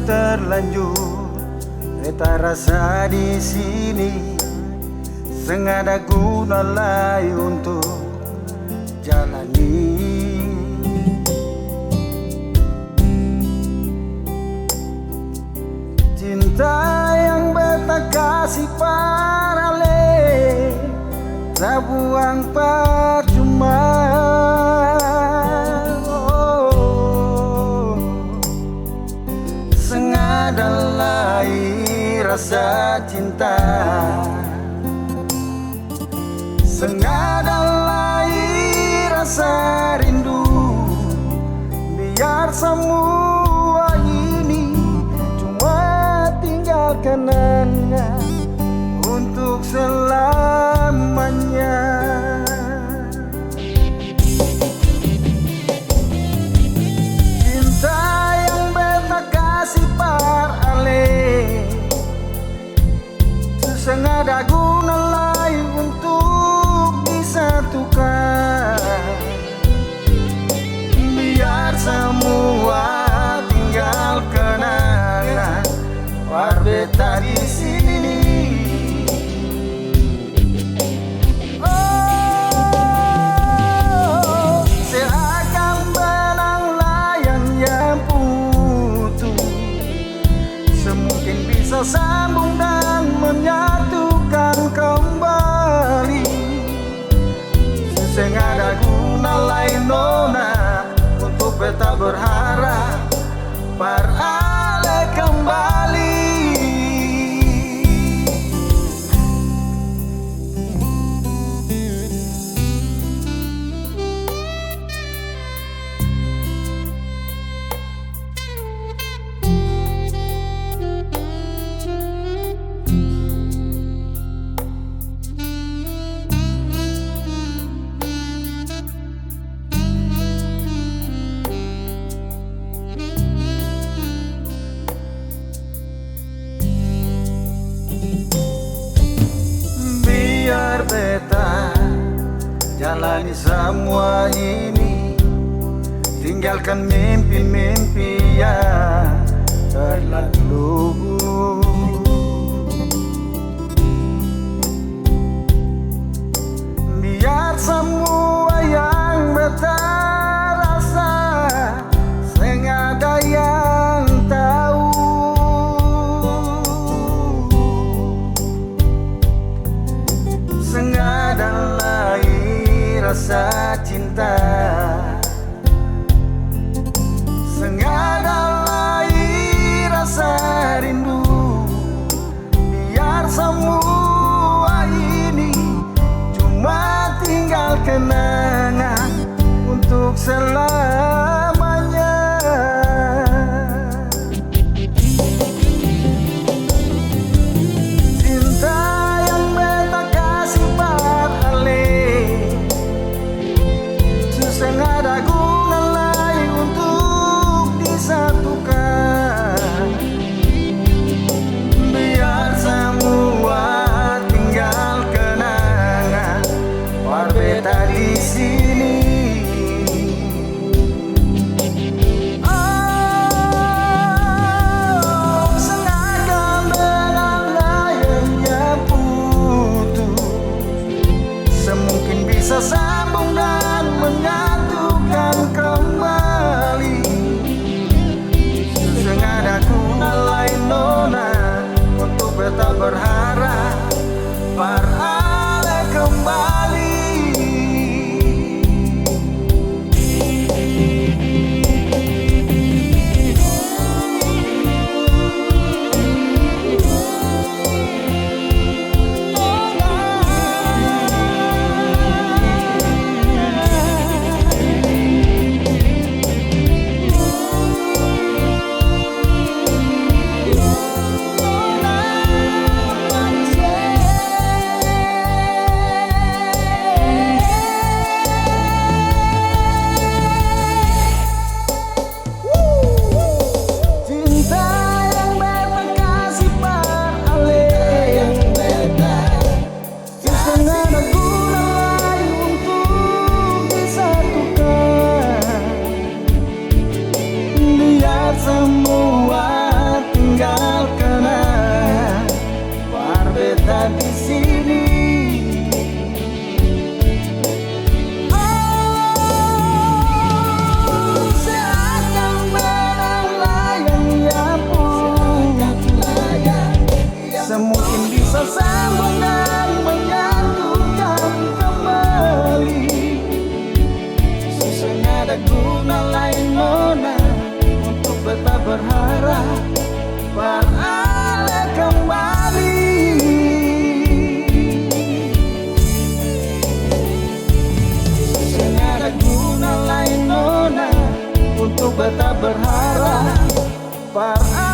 terlanjur beta rasa di sini, sengada guna lagi untuk jalani. Cinta yang beta kasih parale, tak buang percuma. Sengada lagi rasa cinta, sengada lagi rasa rindu. Biar semua ini cuma tinggal kenangan untuk selamanya. Cinta yang beta kasih parale, sengada guna lagi untuk disatukan. Biar semua tinggal kenangan par beta di sini. Oh, seakan benang layang yang putus, semungkin bisa sambung dan menyatukan kembali. Sengada guna lain nona untuk beta berharap parale kembali. Biar beta jalani semua ini, tinggalkan mimpi-mimpi yang terlalu. Biar semua yang beta rasa sengada yang tahu. Sengada lagi rasa cinta, sengada lagi rasa rindu. Biar semua ini cuma tinggal kenangan untuk selamanya. Cinta yang beta kasih parale, sengada guna lagi untuk disatukan. Biar semua tinggal kenangan par beta di sini. Oh, sengada benang layang yang putus, semungkin bisa sambung dan menyatukan kembali. Sengada guna lain nona untuk beta berharap parale kembali. Semua berharap para